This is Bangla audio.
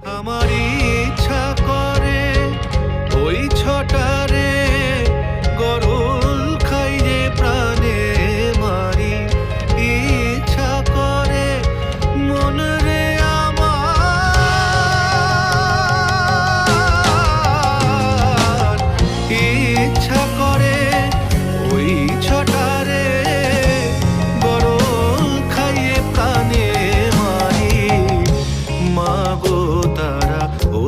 আমার ইচ্ছা করে ওই ছটারে গরুল খাইয়ে প্রাণে মারি। ইচ্ছা করে মন রে আমার, ইচ্ছা করে ওই ছটারে গরুল খাইয়ে প্রাণে মারি। মাগো তারা ও